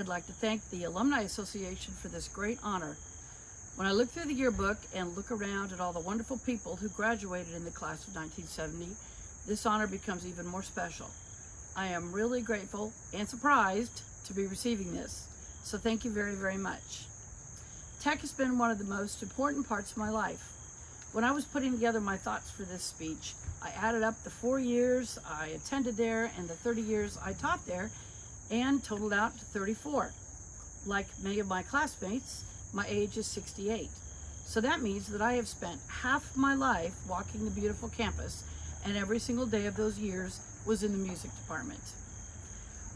I'd like to thank the Alumni Association for this great honor. When I look through the yearbook and look around at all the wonderful people who graduated in the class of 1970, this honor becomes even more special. I am really grateful and surprised to be receiving this, so thank you very, very much. Tech has been one of the most important parts of my life. When I was putting together my thoughts for this speech, I added up the 4 years I attended there and the 30 years I taught there, and totaled out to 34. Like many of my classmates, my age is 68. So that means that I have spent half my life walking the beautiful campus, and every single day of those years was in the music department.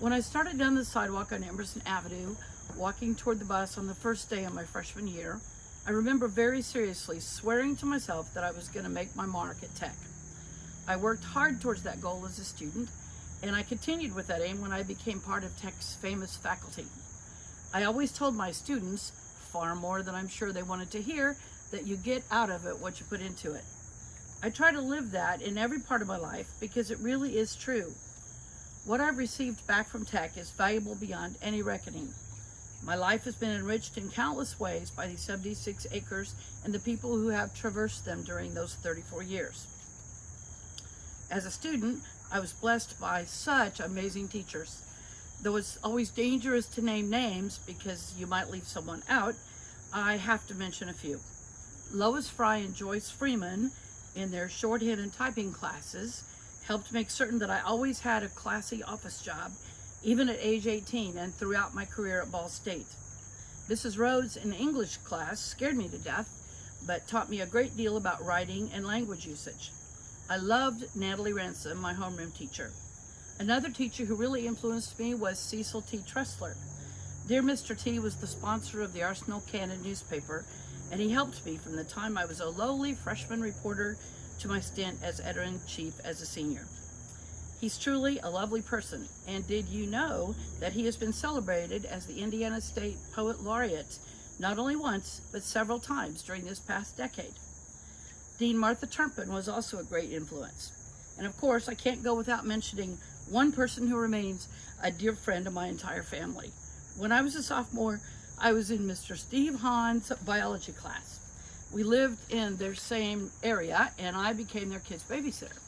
When I started down the sidewalk on Emerson Avenue, walking toward the bus on the first day of my freshman year, I remember very seriously swearing to myself that I was going to make my mark at Tech. I worked hard towards that goal as a student, and I continued with that aim when I became part of Tech's famous faculty. I always told my students, far more than I'm sure they wanted to hear, that you get out of it what you put into it. I try to live that in every part of my life because it really is true. What I've received back from Tech is valuable beyond any reckoning. My life has been enriched in countless ways by these 76 acres and the people who have traversed them during those 34 years. As a student, I was blessed by such amazing teachers. Though it's always dangerous to name names because you might leave someone out, I have to mention a few. Lois Fry and Joyce Freeman, in their shorthand and typing classes, helped make certain that I always had a classy office job, even at age 18 and throughout my career at Ball State. Mrs. Rhodes in English class scared me to death, but taught me a great deal about writing and language usage. I loved Natalie Ransom, my homeroom teacher. Another teacher who really influenced me was Cecil T. Tressler. Dear Mr. T was the sponsor of the Arsenal Cannon newspaper, and he helped me from the time I was a lowly freshman reporter to my stint as editor-in-chief as a senior. He's truly a lovely person, and did you know that he has been celebrated as the Indiana State Poet Laureate not only once, but several times during this past decade? Dean Martha Turpin was also a great influence. And of course, I can't go without mentioning one person who remains a dear friend of my entire family. When I was a sophomore, I was in Mr. Steve Hahn's biology class. We lived in their same area, and I became their kid's babysitter.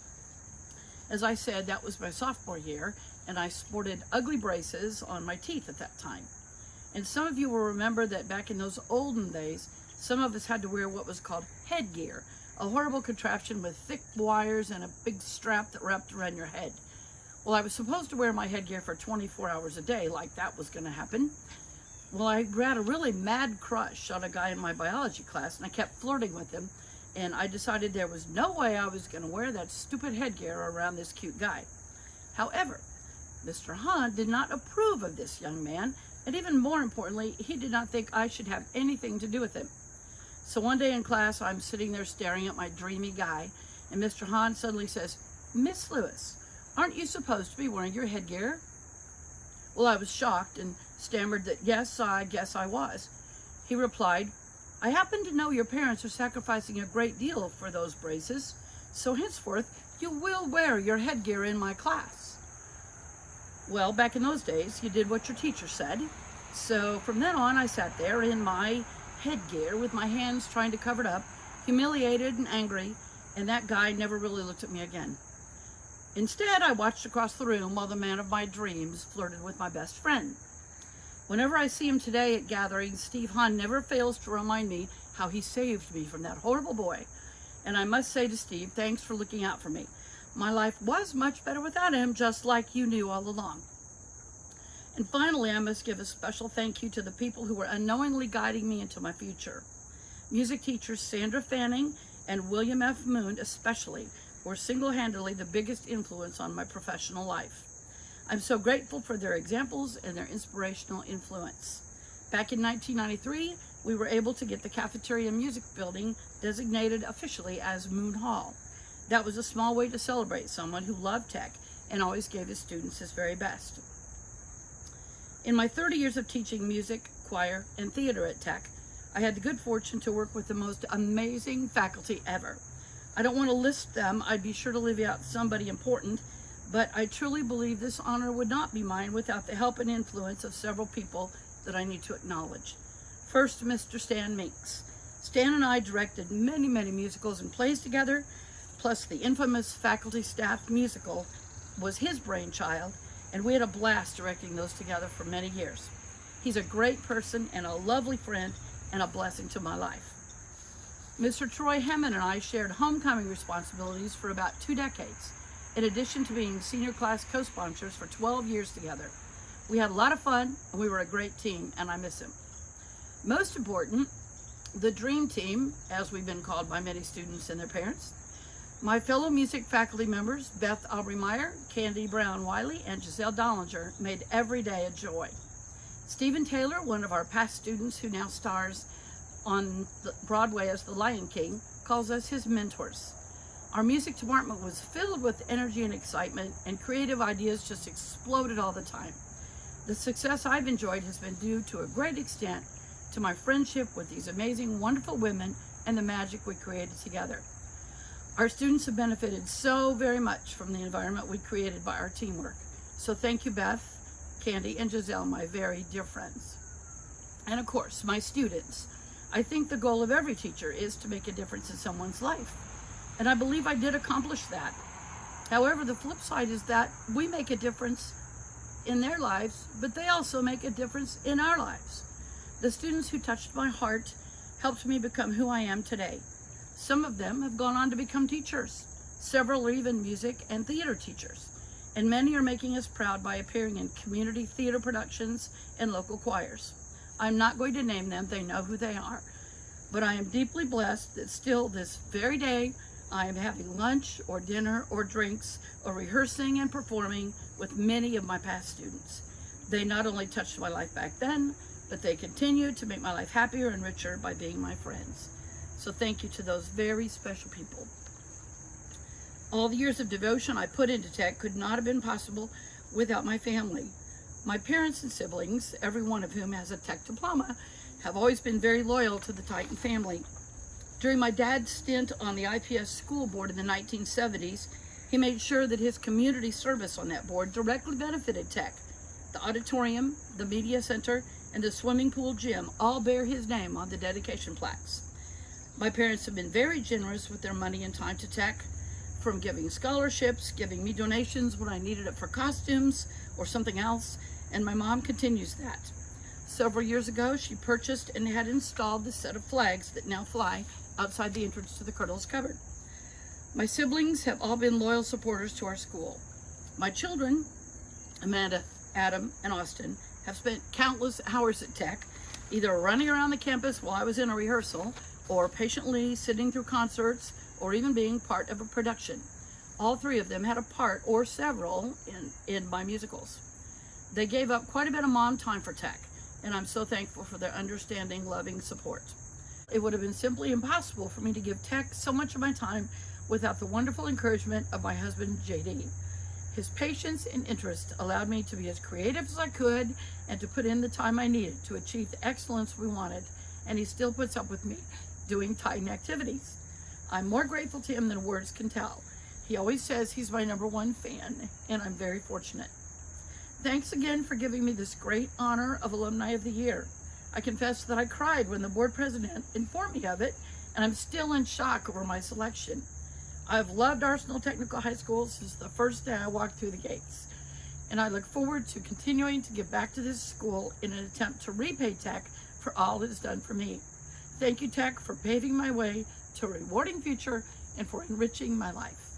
As I said, that was my sophomore year, and I sported ugly braces on my teeth at that time. And some of you will remember that back in those olden days, some of us had to wear what was called headgear, a horrible contraption with thick wires and a big strap that wrapped around your head. Well, I was supposed to wear my headgear for 24 hours a day, like that was going to happen. Well, I had a really mad crush on a guy in my biology class, and I kept flirting with him, and I decided there was no way I was going to wear that stupid headgear around this cute guy. However, Mr. Hahn did not approve of this young man, and even more importantly, he did not think I should have anything to do with him. So one day in class, I'm sitting there staring at my dreamy guy, and Mr. Hahn suddenly says, "Miss Lewis, aren't you supposed to be wearing your headgear?" Well, I was shocked and stammered that yes, I guess I was. He replied, "I happen to know your parents are sacrificing a great deal for those braces, so henceforth you will wear your headgear in my class." Well, back in those days, you did what your teacher said. So from then on, I sat there in my headgear with my hands trying to cover it up, humiliated and angry, and that guy never really looked at me again. Instead, I watched across the room while the man of my dreams flirted with my best friend. Whenever I see him today at gatherings, Steve Hahn never fails to remind me how he saved me from that horrible boy. And I must say to Steve, thanks for looking out for me. My life was much better without him, just like you knew all along. And finally, I must give a special thank you to the people who were unknowingly guiding me into my future. Music teachers Sandra Fanning and William F. Moon especially were single-handedly the biggest influence on my professional life. I'm so grateful for their examples and their inspirational influence. Back in 1993, we were able to get the cafeteria music building designated officially as Moon Hall. That was a small way to celebrate someone who loved Tech and always gave his students his very best. In my 30 years of teaching music, choir, and theater at Tech, I had the good fortune to work with the most amazing faculty ever. I don't want to list them, I'd be sure to leave out somebody important, but I truly believe this honor would not be mine without the help and influence of several people that I need to acknowledge. First, Mr. Stan Meeks. Stan and I directed many, many musicals and plays together, plus the infamous faculty staff musical was his brainchild, and we had a blast directing those together for many years. He's a great person and a lovely friend and a blessing to my life. Mr. Troy Hemmon and I shared homecoming responsibilities for about 2 decades, in addition to being senior class co-sponsors for 12 years together. We had a lot of fun, and we were a great team, and I miss him. Most important, the dream team, as we've been called by many students and their parents. My fellow music faculty members, Beth Aubrey-Meyer, Candy Brown-Wiley, and Giselle Dollinger, made every day a joy. Stephen Taylor, one of our past students who now stars on Broadway as the Lion King, calls us his mentors. Our music department was filled with energy and excitement, and creative ideas just exploded all the time. The success I've enjoyed has been due to a great extent to my friendship with these amazing, wonderful women and the magic we created together. Our students have benefited so very much from the environment we created by our teamwork. So thank you, Beth, Candy, and Giselle, my very dear friends. And of course, my students. I think the goal of every teacher is to make a difference in someone's life. And I believe I did accomplish that. However, the flip side is that we make a difference in their lives, but they also make a difference in our lives. The students who touched my heart helped me become who I am today. Some of them have gone on to become teachers. Several are even music and theater teachers. And many are making us proud by appearing in community theater productions and local choirs. I'm not going to name them, they know who they are. But I am deeply blessed that still this very day, I am having lunch or dinner or drinks or rehearsing and performing with many of my past students. They not only touched my life back then, but they continue to make my life happier and richer by being my friends. So thank you to those very special people. All the years of devotion I put into tech could not have been possible without my family. My parents and siblings, every one of whom has a tech diploma, have always been very loyal to the Titan family. During my dad's stint on the IPS school board in the 1970s, he made sure that his community service on that board directly benefited tech. The auditorium, the media center, and the swimming pool gym all bear his name on the dedication plaques. My parents have been very generous with their money and time to tech, from giving scholarships, giving me donations when I needed it for costumes or something else, and my mom continues that. Several years ago, she purchased and had installed the set of flags that now fly outside the entrance to the Colonel's Cupboard. My siblings have all been loyal supporters to our school. My children, Amanda, Adam, and Austin, have spent countless hours at tech, either running around the campus while I was in a rehearsal, or patiently sitting through concerts, or even being part of a production. All 3 of them had a part or several in my musicals. They gave up quite a bit of mom time for tech, and I'm so thankful for their understanding, loving support. It would have been simply impossible for me to give tech so much of my time without the wonderful encouragement of my husband, JD. His patience and interest allowed me to be as creative as I could and to put in the time I needed to achieve the excellence we wanted, and he still puts up with me doing Titan activities. I'm more grateful to him than words can tell. He always says he's my #1 fan, and I'm very fortunate. Thanks again for giving me this great honor of Alumni of the Year. I confess that I cried when the board president informed me of it, and I'm still in shock over my selection. I've loved Arsenal Technical High School since the first day I walked through the gates, and I look forward to continuing to give back to this school in an attempt to repay Tech for all it has done for me. Thank you, Tech, for paving my way to a rewarding future and for enriching my life.